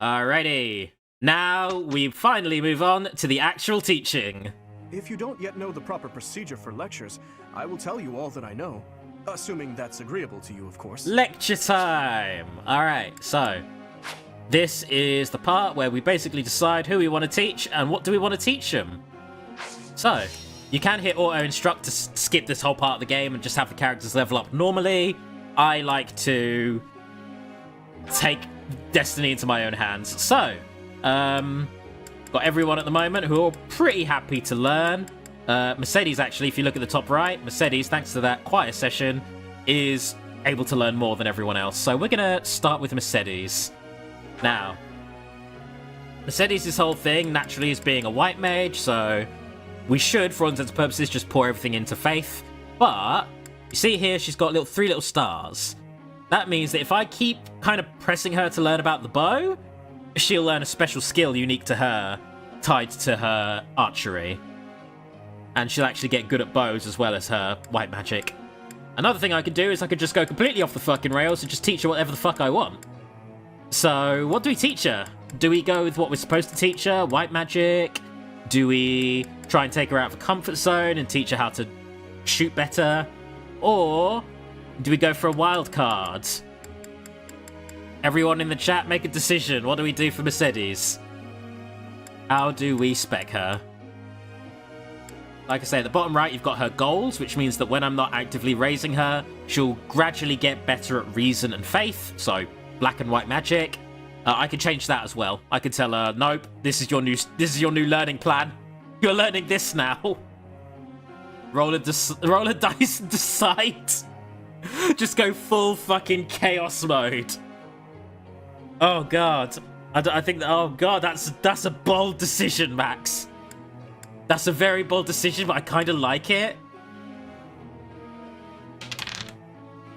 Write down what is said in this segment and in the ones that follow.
Alrighty. Now we finally move on to the actual teaching. If you don't yet know the proper procedure for lectures, I will tell you all that I know. Assuming that's agreeable to you, of course. Lecture time! Alright, so this is the part where we basically decide who we want to teach and what do we want to teach them. So, you can hit auto-instruct to skip this whole part of the game and just have the characters level up normally. I like to take destiny into my own hands. So, got everyone at the moment who are pretty happy to learn. Mercedes, actually, if you look at the top right, Mercedes, thanks to that quiet session, is able to learn more than everyone else. So we're going to start with Mercedes. Now, Mercedes' whole thing, naturally, is being a white mage, so we should, for all intents and purposes, just pour everything into Faith. But, you see here, she's got three little stars. That means that if I keep kind of pressing her to learn about the bow, she'll learn a special skill unique to her, tied to her archery. And she'll actually get good at bows as well as her white magic. Another thing I could do is I could just go completely off the fucking rails and just teach her whatever the fuck I want. So, what do we teach her? Do we go with what we're supposed to teach her? White magic? Do we try and take her out of the comfort zone and teach her how to shoot better? Or do we go for a wild card? Everyone in the chat, make a decision. What do we do for Mercedes? How do we spec her? Like I say, at the bottom right, you've got her goals, which means that when I'm not actively raising her, she'll gradually get better at reason and faith. So, black and white magic. I could change that as well. I could tell her, nope, this is your new learning plan. You're learning this now. Roll a dice and decide. Just go full fucking chaos mode. Oh god, I think that. Oh god, that's a bold decision, Max. That's a very bold decision, but I kind of like it.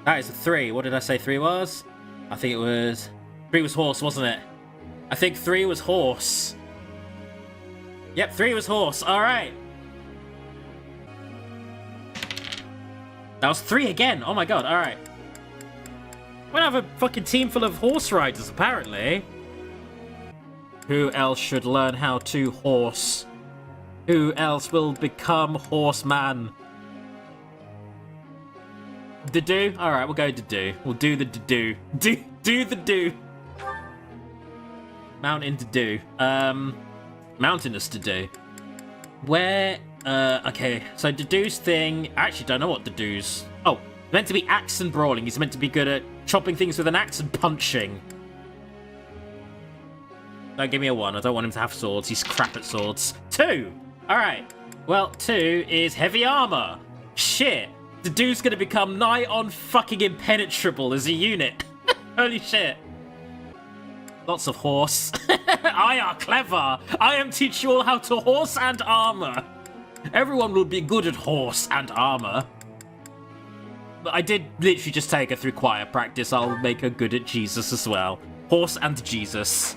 That is a 3. What did I say 3 was? I think it was... 3 was horse, wasn't it? I think 3 was horse. Yep, 3 was horse. Alright. That was 3 again. Oh my god, alright. We have a fucking team full of horse riders, apparently. Who else should learn how to horse? Who else will become horseman? Dedue? Alright, we'll go Dedue. We'll do the Dedue. Do the do. Mountain Dedue. Mountainous Dedue. Where, okay. So Dedue's thing, I actually don't know what Dedue's... Oh, meant to be axe and brawling. He's meant to be good at chopping things with an axe and punching. Don't give me a 1. I don't want him to have swords. He's crap at swords. 2! Alright. Well, 2 is heavy armor. Shit. The dude's gonna become nigh on fucking impenetrable as a unit. Holy shit. Lots of horse. I are clever. I am teach you all how to horse and armor. Everyone will be good at horse and armor. But I did literally just take her through choir practice. I'll make her good at Jesus as well. Horse and Jesus.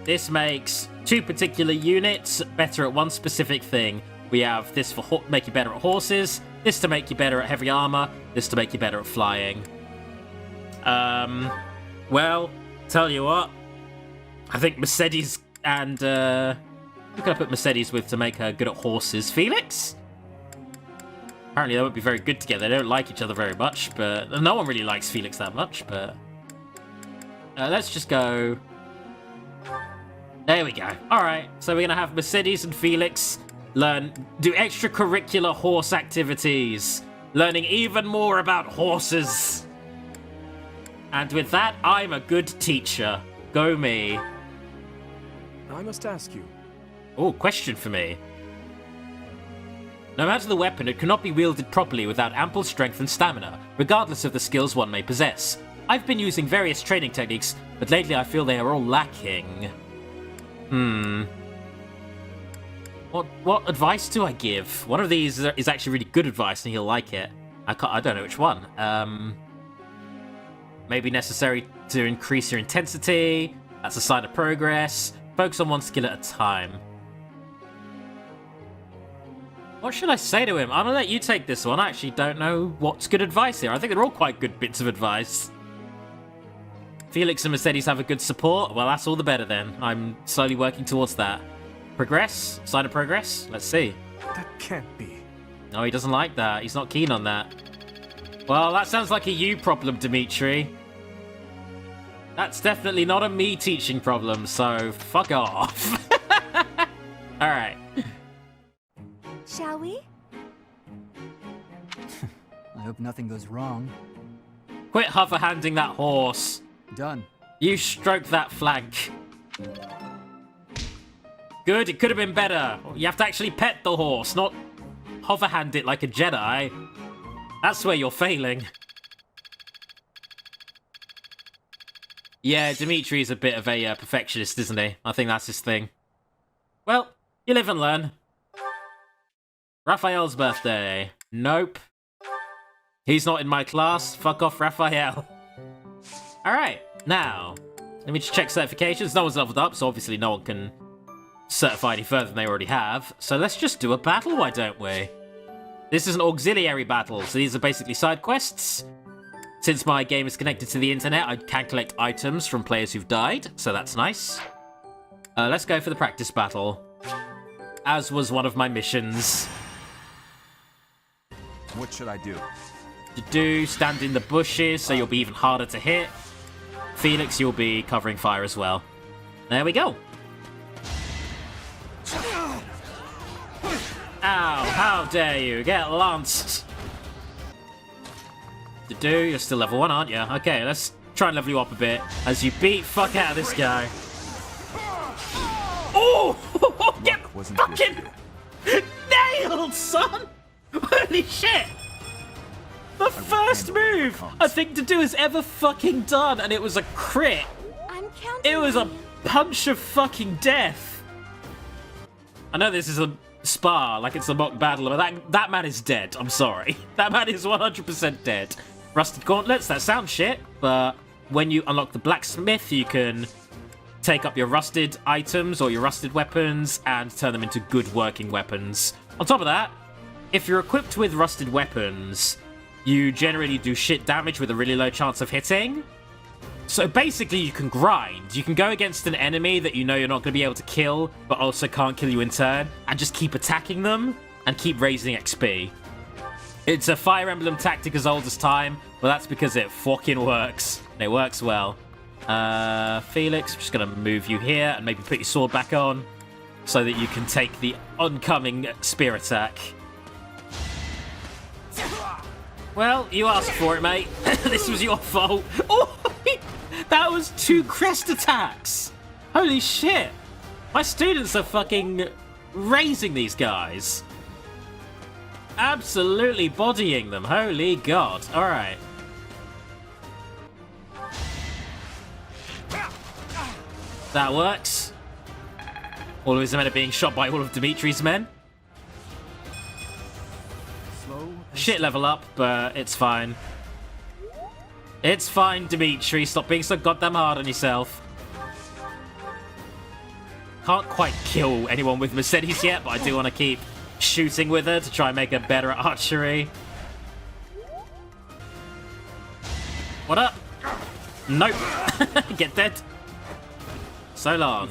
This makes 2 particular units better at one specific thing. We have this for make you better at horses, this to make you better at heavy armor, this to make you better at flying. Well, tell you what, I think Mercedes and, who can I put Mercedes with to make her good at horses? Felix? Apparently they won't be very good together. They don't like each other very much, but no one really likes Felix that much, but let's just go... There we go. Alright, so we're going to have Mercedes and Felix do extracurricular horse activities, learning even more about horses. And with that, I'm a good teacher. Go me. I must ask you. Oh, question for me. No matter the weapon, it cannot be wielded properly without ample strength and stamina, regardless of the skills one may possess. I've been using various training techniques, but lately I feel they are all lacking. What advice do I give? One of these is actually really good advice and he'll like it. I don't know which one. Maybe necessary to increase your intensity. That's a sign of progress. Focus on one skill at a time. What should I say to him? I'm gonna let you take this one. I actually don't know what's good advice here. I think they're all quite good bits of advice. Felix and Mercedes have a good support. Well, that's all the better then. I'm slowly working towards that. Progress? Sign of progress? Let's see. That can't be. No, he doesn't like that. He's not keen on that. Well, that sounds like a you problem, Dimitri. That's definitely not a me teaching problem, so fuck off. Alright. Shall we? I hope nothing goes wrong. Quit hover-handing that horse. Done. You stroked that flank. Good, it could have been better. You have to actually pet the horse, not hover-hand it like a Jedi. That's where you're failing. Yeah, Dimitri's a bit of a perfectionist, isn't he? I think that's his thing. Well, you live and learn. Raphael's birthday. Nope. He's not in my class. Fuck off, Raphael. Alright, now, let me just check certifications. No one's leveled up, so obviously no one can certify any further than they already have. So let's just do a battle, why don't we? This is an auxiliary battle, so these are basically side quests. Since my game is connected to the internet, I can collect items from players who've died, so that's nice. Let's go for the practice battle. As was one of my missions. What should I do? Stand in the bushes, so you'll be even harder to hit. Felix, you'll be covering fire as well. There we go. Ow, how dare you, get lanced. You're still level 1, aren't you? Okay, let's try and level you up a bit as you beat fuck out of this guy. Oh! Get fucking nailed, son! Holy shit! The first move I think Dadu has ever fucking done, and it was a crit. I'm counting. It was a punch of fucking death. I know this is a spar, like it's a mock battle, but that man is dead. I'm sorry. That man is 100% dead. Rusted gauntlets, that sounds shit, but when you unlock the blacksmith, you can take up your rusted items or your rusted weapons and turn them into good working weapons. On top of that, if you're equipped with rusted weapons, you generally do shit damage with a really low chance of hitting. So basically you can grind. You can go against an enemy that you know you're not going to be able to kill, but also can't kill you in turn, and just keep attacking them and keep raising XP. It's a Fire Emblem tactic as old as time, but that's because it fucking works. And it works well. Felix, I'm just going to move you here and maybe put your sword back on so that you can take the oncoming spear attack. Well, you asked for it, mate. This was your fault. Oh, that was 2 crest attacks. Holy shit. My students are fucking raising these guys. Absolutely bodying them. Holy God. All right. That works. All of his men are being shot by all of Dimitri's men. Shit level up, but it's fine. It's fine, Dimitri. Stop being so goddamn hard on yourself. Can't quite kill anyone with Mercedes yet, but I do want to keep shooting with her to try and make her better at archery. What up? Nope. Get dead. So long.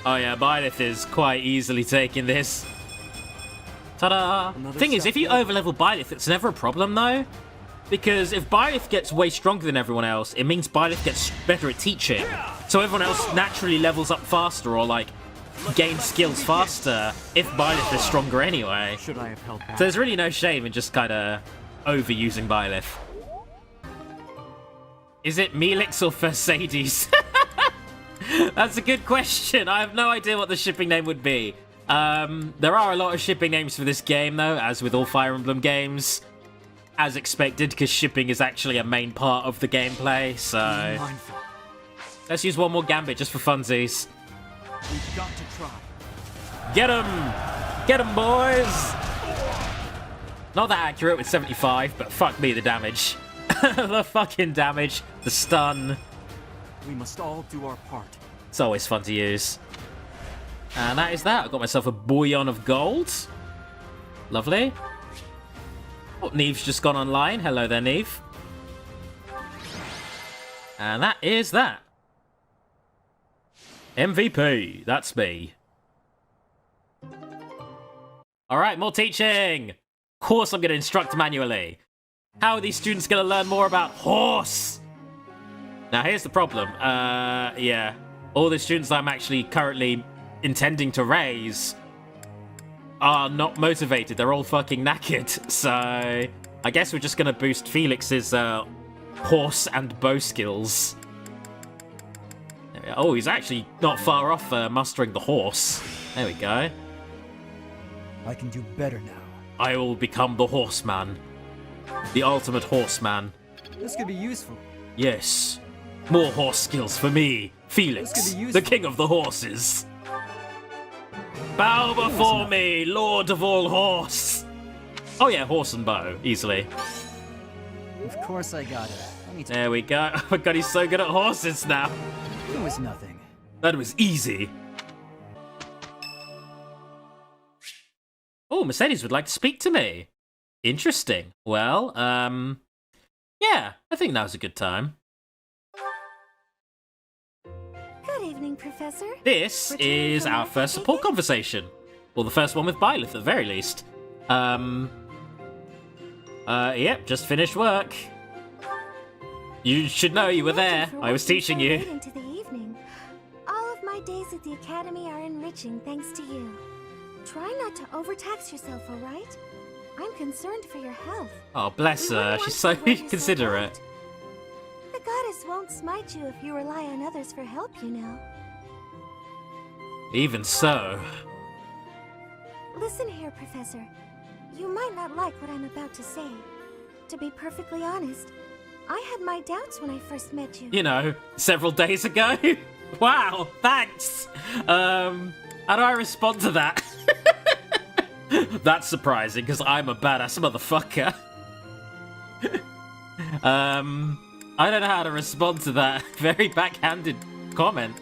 Oh yeah, Byleth is quite easily taking this. Ta-da! Thing is, if you overlevel Byleth, it's never a problem, though. Because if Byleth gets way stronger than everyone else, it means Byleth gets better at teaching. So everyone else naturally levels up faster or, like, gains skills faster if Byleth is stronger anyway. Should I have held back? So there's really no shame in just kind of overusing Byleth. Is it Melix or Mercedes? That's a good question. I have no idea what the shipping name would be. There are a lot of shipping names for this game, though, as with all Fire Emblem games. As expected, because shipping is actually a main part of the gameplay, so... Let's use one more gambit just for funsies. We've got to try. Get him! Get him, boys! Not that accurate with 75, but fuck me, the damage. The fucking damage. The stun. We must all do our part. It's always fun to use. And that is that. I got myself a bouillon of gold. Lovely. Oh, Neve's just gone online. Hello there, Neve. And that is that. MVP, that's me. Alright, more teaching! Of course I'm going to instruct manually. How are these students going to learn more about horse? Now here's the problem. Yeah. All the students I'm actually currently intending to raise are not motivated. They're all fucking knackered. So I guess we're just going to boost Felix's horse and bow skills. There we go. Oh, he's actually not far off mustering the horse. There we go. I can do better now. I will become the horseman. The ultimate horseman. This could be useful. Yes. More horse skills for me, Felix, This could be the useful. king of the horses. Bow before me, lord of all horse. Oh yeah, horse and bow, easily. Of course I got it. Let me There we go. Oh my god, he's so good at horses now. It was nothing. That was easy. Oh, Mercedes would like to speak to me. Interesting. Well, yeah, I think now's a good time. Good evening, Professor. This Return is from our work, first I support take it? conversation. Well, the first one with Byleth, at the very least. Yep, just finished work. You should know you were there. Thank you for I was working teaching so you. late into the evening. All of my days at the academy are enriching thanks to you. Try not to overtax yourself, all right? I'm concerned for your health. Oh, bless We her. wouldn't She's want so you to wear yourself considerate. out. The goddess won't smite you if you rely on others for help, you know. Even so. Listen here, Professor. You might not like what I'm about to say. To be perfectly honest, I had my doubts when I first met you. You know, several days ago. Wow, thanks. How do I respond to that? That's surprising, because I'm a badass motherfucker. I don't know how to respond to that very backhanded comment.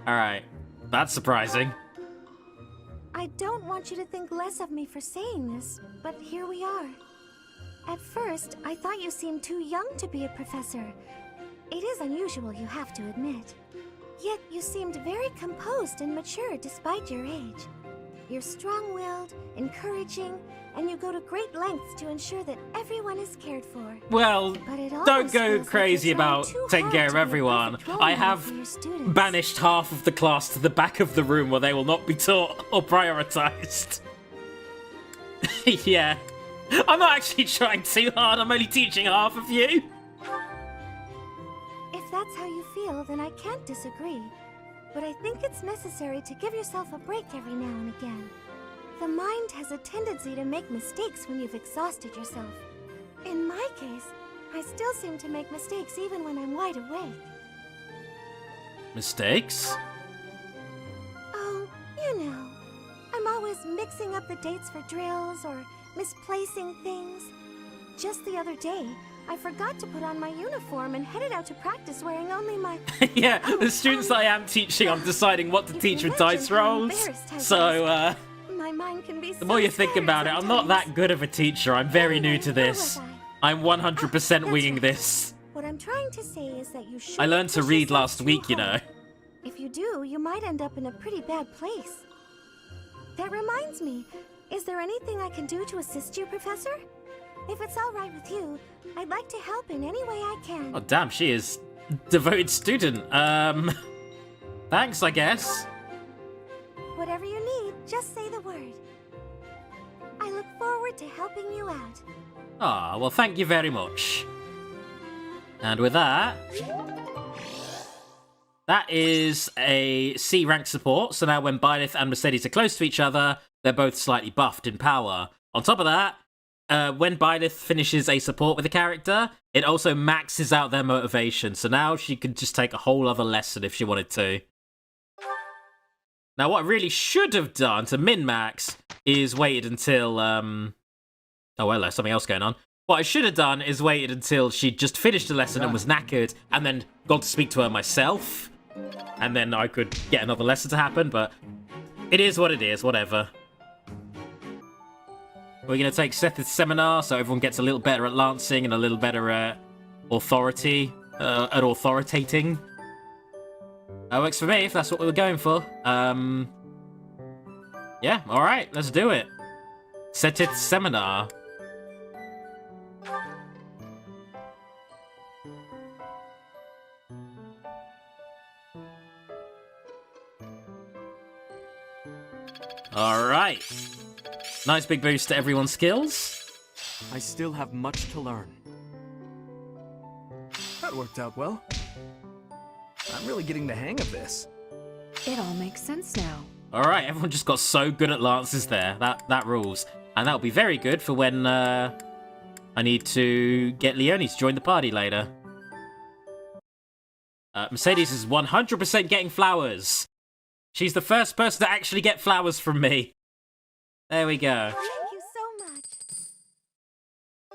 Alright, that's surprising. I don't want you to think less of me for saying this, but here we are. At first, I thought you seemed too young to be a professor. It is unusual, you have to admit. Yet you seemed very composed and mature despite your age. You're strong-willed, encouraging, and you go to great lengths to ensure that everyone is cared for. Well, But it don't almost go feels like crazy you're trying about too taking hard care to of be a everyone. perfect role I model have for your students. banished half of the class to the back of the room where they will not be taught or prioritized. Yeah. I'm not actually trying too hard, I'm only teaching half of you. If that's how you feel, then I can't disagree. But I think it's necessary to give yourself a break every now and again. The mind has a tendency to make mistakes when you've exhausted yourself. In my case, I still seem to make mistakes even when I'm wide awake. Mistakes? Oh, you know. I'm always mixing up the dates for drills or misplacing things. Just the other day, I forgot to put on my uniform and headed out to practice wearing only my... Yeah, the students that I am teaching, I'm deciding what to You teach can with dice imagine how rolls. embarrassed I So, My mind can be the more you think about it, I'm not that good of a teacher. I'm very new to this. I'm 100% winging this. What I'm trying to say is that you should. I learned to read last week, you know. If you do, you might end up in a pretty bad place. That reminds me, is there anything I can do to assist you, Professor? If it's all right with you, I'd like to help in any way I can. Oh, damn, she is devoted student. Thanks, I guess. Whatever you need, just say the word. I look forward to helping you out. Ah, well, thank you very much. And with that, that is a C rank support. So now when Byleth and Mercedes are close to each other, they're both slightly buffed in power. On top of that, when Byleth finishes a support with a character, it also maxes out their motivation. So now she can just take a whole other lesson if she wanted to. Now, what I really should have done to min-max is waited until, oh, well, there's something else going on. What I should have done is waited until she'd just finished the lesson and was knackered, and then got to speak to her myself. And then I could get another lesson to happen, but it is what it is, whatever. We're going to take Seth's seminar, so everyone gets a little better at lancing and a little better at authority, an authoritating. That works for me if that's what we were going for. Yeah, alright, let's do it. Set it seminar. Alright. Nice big boost to everyone's skills. I still have much to learn. That worked out well. I'm really getting the hang of this. It all makes sense now. Alright, everyone just got so good at lances there. That rules. And that'll be very good for when I need to get Leonie to join the party later. Mercedes is 100% getting flowers. She's the first person to actually get flowers from me. There we go. Thank you so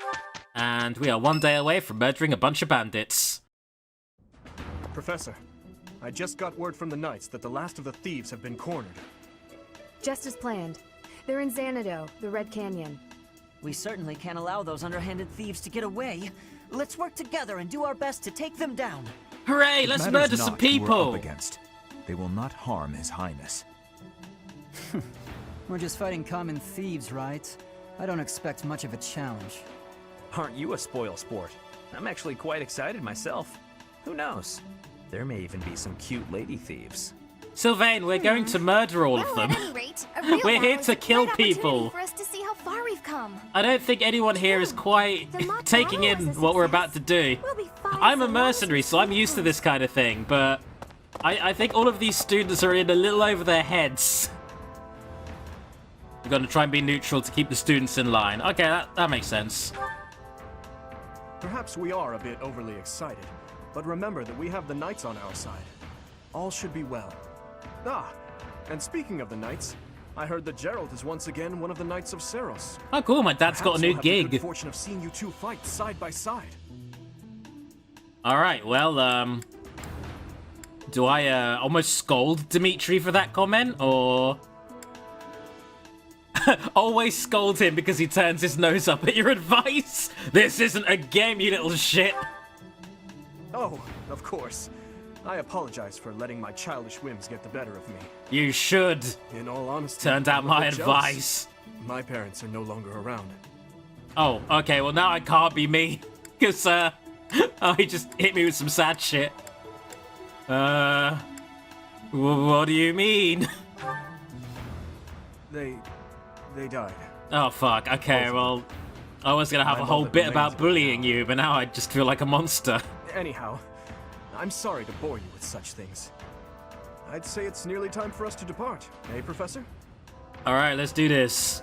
much. And we are one day away from murdering a bunch of bandits. Professor, I just got word from the Knights that the last of the thieves have been cornered. Just as planned. They're in Xanadu, the Red Canyon. We certainly can't allow those underhanded thieves to get away. Let's work together and do our best to take them down. Hooray, let's murder some people! Against. They will not harm His Highness. We're just fighting common thieves, right? I don't expect much of a challenge. Aren't you a spoil sport? I'm actually quite excited myself. Who knows? There may even be some cute lady thieves. Sylvain, we're going to murder all of them. At any rate, a real We're here battle to is a kill great opportunity people. For us to see how far we've come. I don't think anyone here is quite The mock taking battle in was a what we're success. about to do. We'll be fine I'm so a long as mercenary, we so I'm keep used to going. this kind of thing, but I think all of these students are in a little over their heads. We're going to try and be neutral to keep the students in line. Okay, that makes sense. Perhaps we are a bit overly excited, but remember that we have the Knights on our side. All should be well. Ah, and speaking of the Knights, I heard that Gerald is once again one of the Knights of Seros. Oh, cool, my dad's got a Perhaps new we'll have the good gig. fortune of seeing you two fight side by side. Alright, well, do I almost scold Dimitri for that comment, or always scold him because he turns his nose up at your advice? This isn't a game, you little shit. Oh, of course. I apologize for letting my childish whims get the better of me. You should. In all honesty, Turned out I'm a my bit jealous. advice. My parents are no longer around. Oh, okay, well now I can't be me. Because, he just hit me with some sad shit. What do you mean? They died. Oh, fuck. Okay, well, I was gonna have My a whole mother bit remains about in bullying town. you, but now I just feel like a monster. Anyhow, I'm sorry to bore you with such things. I'd say it's nearly time for us to depart, eh, Professor? Alright, let's do this.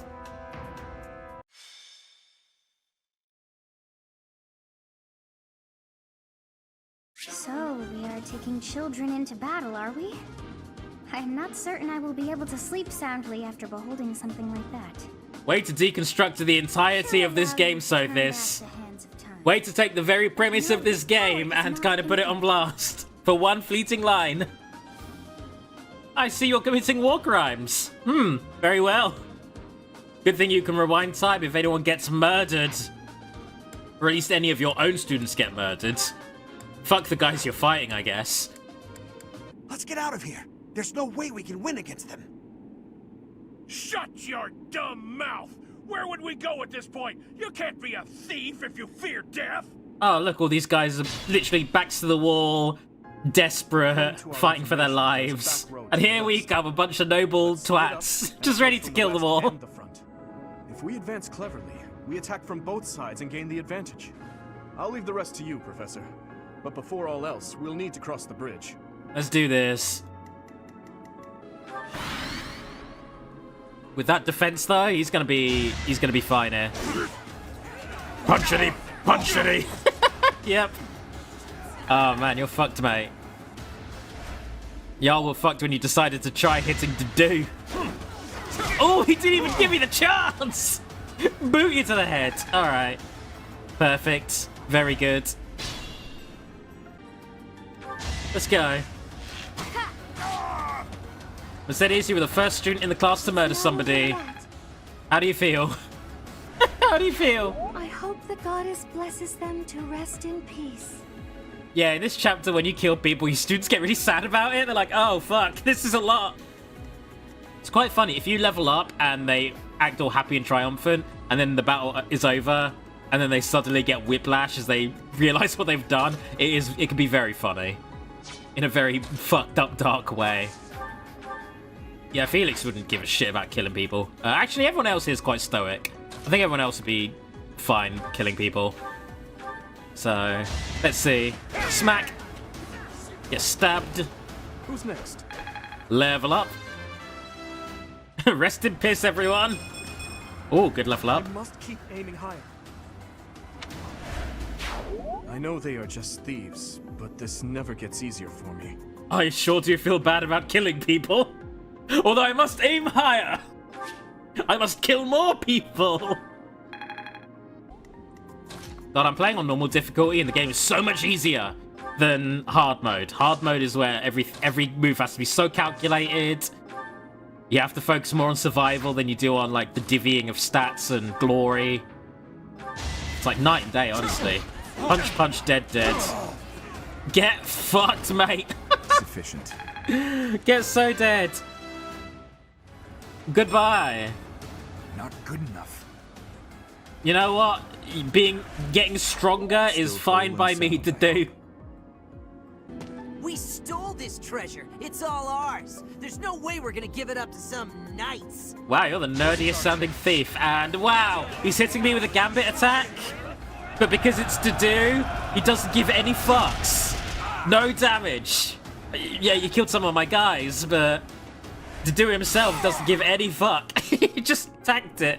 So, we are taking children into battle, are we? I'm not certain I will be able to sleep soundly after beholding something like that. Way to deconstruct the entirety of this game, Sophis. Way to take the very premise of this game and kind of put it on blast. For one fleeting line. I see you're committing war crimes. Very well. Good thing you can rewind time if anyone gets murdered. Or at least any of your own students get murdered. Fuck the guys you're fighting, I guess. Let's get out of here. There's no way we can win against them. Shut your dumb mouth! Where would we go at this point? You can't be a thief if you fear death! Oh, look, all these guys are literally backs to the wall, desperate, fighting for their lives. And here we come, a bunch of noble twats, just ready to kill them all. If we advance cleverly, we attack from both sides and gain the advantage. I'll leave the rest to you, Professor. But before all else, we'll need to cross the bridge. Let's do this. With that defense, though, he's gonna be fine here. Punchity, punchity. Yep. Oh man, you're fucked, mate. Y'all were fucked when you decided to try hitting Dedu. Oh, he didn't even give me the chance. Boot you to the head. All right. Perfect. Very good. Let's go. Mercedes, you were the first student in the class to murder somebody. How do you feel? How do you feel? I hope the goddess blesses them to rest in peace. Yeah, in this chapter, when you kill people, your students get really sad about it. They're like, oh, fuck, this is a lot. It's quite funny. If you level up and they act all happy and triumphant, and then the battle is over, and then they suddenly get whiplash as they realize what they've done, it can be very funny. In a very fucked up, dark way. Yeah, Felix wouldn't give a shit about killing people. Actually, everyone else here is quite stoic. I think everyone else would be fine killing people. So, let's see. Smack. Get stabbed. Who's next? Level up. Rest in piss, everyone. Oh, good level up. I must keep aiming higher. I know they are just thieves, but this never gets easier for me. I sure do feel bad about killing people. Although I must aim higher. I must kill more people. God, I'm playing on normal difficulty and the game is so much easier than hard mode. Hard mode is where every move has to be so calculated. You have to focus more on survival than you do on, like, the divvying of stats and glory. It's like night and day, honestly. Punch, punch, dead, dead. Get fucked, mate. Sufficient. Get so dead. Goodbye. Not good enough. You know what? Getting stronger is fine by me to do. We stole this treasure. It's all ours. There's no way we're gonna give it up to some knights. Wow, you're the nerdiest sounding thief. And wow, he's hitting me with a gambit attack. But because it's to do, he doesn't give any fucks. No damage. Yeah, you killed some of my guys, but to do himself doesn't give any fuck. He just tanked it.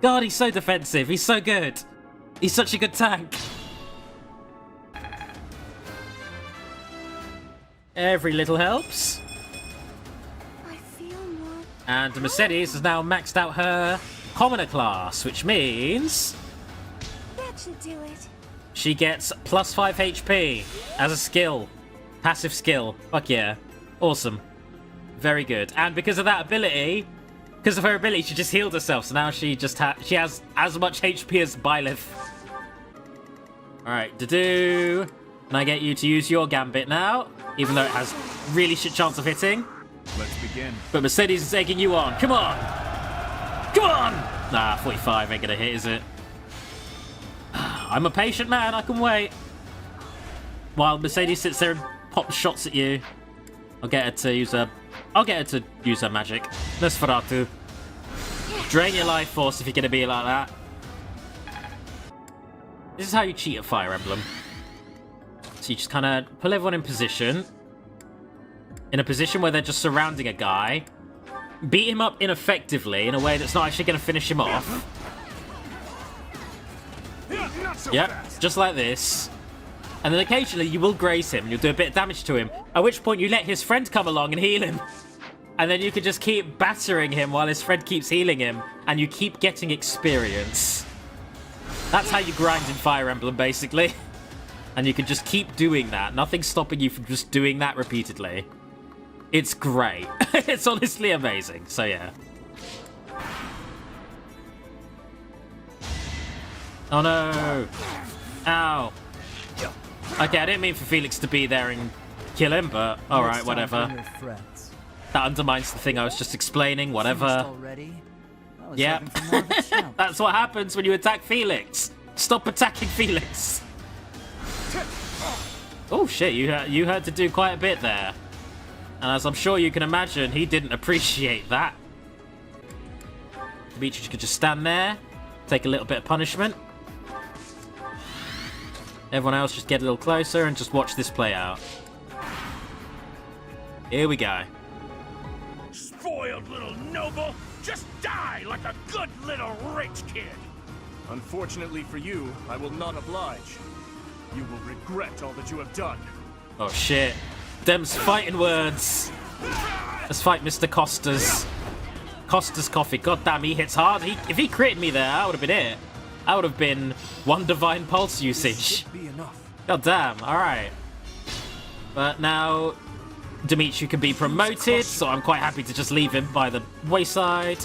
God, he's so defensive. He's so good. He's such a good tank. Every little helps. I feel more... And Mercedes has now maxed out her commoner class, which means That should do it. she gets plus 5 HP as a skill. Passive skill. Fuck yeah. Awesome. Very good. And because of that ability, because of her ability, she just healed herself. So now she just she has as much HP as Byleth. Alright, Dadu. Can I get you to use your gambit now? Even though it has really shit chance of hitting. Let's begin. But Mercedes is egging you on. Come on! Come on! Nah, 45 ain't gonna hit, is it? I'm a patient man, I can wait. While Mercedes sits there and pops shots at you. I'll get her to use her magic. Nosferatu. Drain your life force if you're gonna be like that. This is how you cheat at Fire Emblem. So you just kind of pull everyone in position. In a position where they're just surrounding a guy. Beat him up ineffectively in a way that's not actually going to finish him off. Yep, just like this. And then occasionally you will graze him and you'll do a bit of damage to him. At which point you let his friend come along and heal him. And then you can just keep battering him while his friend keeps healing him. And you keep getting experience. That's how you grind in Fire Emblem, basically. And you can just keep doing that. Nothing's stopping you from just doing that repeatedly. It's great. It's honestly amazing. So, yeah. Oh, no. Ow. Okay, I didn't mean for Felix to be there and kill him, but alright, whatever. That undermines the thing I was just explaining, whatever. Yep. That's what happens when you attack Felix. Stop attacking Felix. Oh shit, you had to do quite a bit there. And as I'm sure you can imagine, he didn't appreciate that. Dimitri could just stand there, take a little bit of punishment. Everyone else just get a little closer and just watch this play out. Here we go. Spoiled little noble! Just die like a good little rich kid! Unfortunately for you, I will not oblige. You will regret all that you have done. Oh shit. Them's fighting words. Let's fight Mr. Costas. Costas Coffee. God damn, he hits hard. If he critted me there, that would have been it. That would have been one divine pulse usage. Be enough. God damn, alright. But now Dimitri can be promoted, so I'm quite happy to just leave him by the wayside.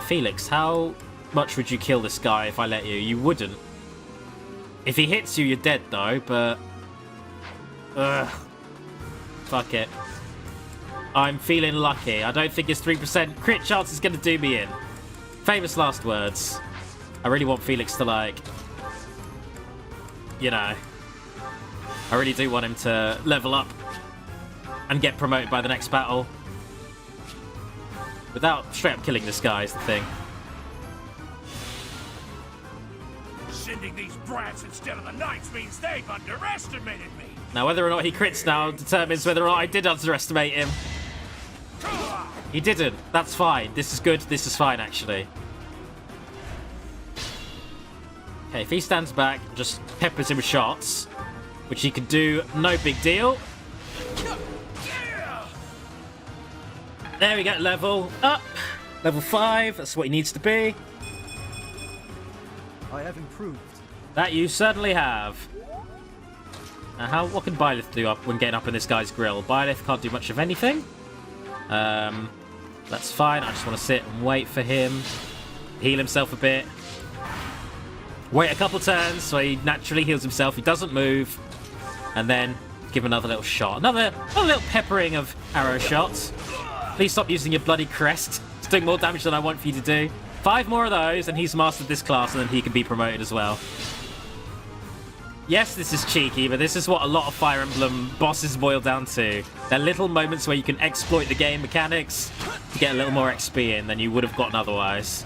Felix, how much would you kill this guy if I let you? You wouldn't. If he hits you, you're dead though, but... Ugh. Fuck it. I'm feeling lucky. I don't think his 3% crit chance is going to do me in. Famous last words. I really want Felix to, like... You know... I really do want him to level up and get promoted by the next battle. Without straight up killing this guy is the thing. Sending these brats instead of the knights means they've underestimated me. Now, whether or not he crits now determines whether or not I did underestimate him. He didn't. That's fine. This is good. This is fine, actually. Okay, if he stands back, just peppers him with shots, which he can do, no big deal. There we go, level up. Level 5, that's what he needs to be. I have improved. That you certainly have. Now, what can Byleth do up when getting up in this guy's grill? Byleth can't do much of anything. That's fine. I just want to sit and wait for him. Heal himself a bit. Wait a couple turns so he naturally heals himself. He doesn't move. And then give another little shot. Another little peppering of arrow shots. Please stop using your bloody crest. It's doing more damage than I want for you to do. 5 more of those and he's mastered this class and then he can be promoted as well. Yes, this is cheeky, but this is what a lot of Fire Emblem bosses boil down to. They're little moments where you can exploit the game mechanics to get a little more XP in than you would have gotten otherwise.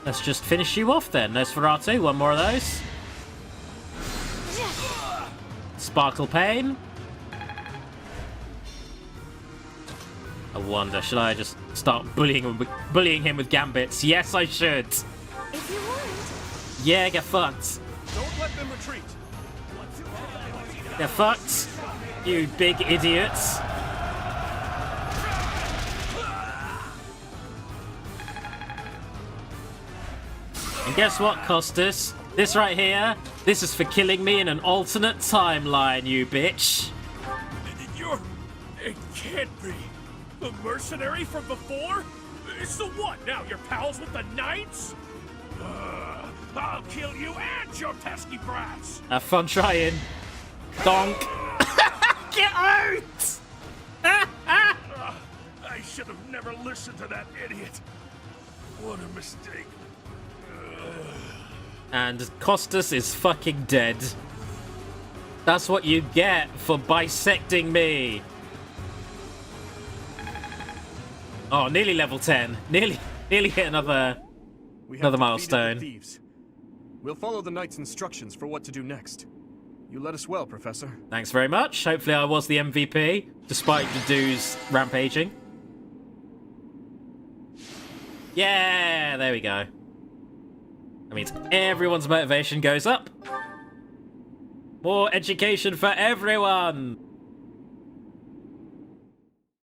Let's just finish you off then. Nosferatu, 1 more of those. Sparkle Pain. I wonder, should I just start bullying him with gambits? Yes, I should. If you want. Yeah, get fucked. Don't let them retreat. Get fucked, you big idiots. And guess what, Costas? This right here, this is for killing me in an alternate timeline, you bitch. You're... It can't be. The mercenary from before? So what, now you're pals with the knights? I'll kill you and your pesky brats! Have fun trying. Donk. Get out! I should have never listened to that idiot. What a mistake. And Costas is fucking dead. That's what you get for bisecting me. Oh, nearly level 10. Nearly hit another milestone. Thieves. We'll follow the knight's instructions for what to do next. You led us well, Professor. Thanks very much. Hopefully I was the MVP, despite the dudes rampaging. Yeah, there we go. That means everyone's motivation goes up. More education for everyone.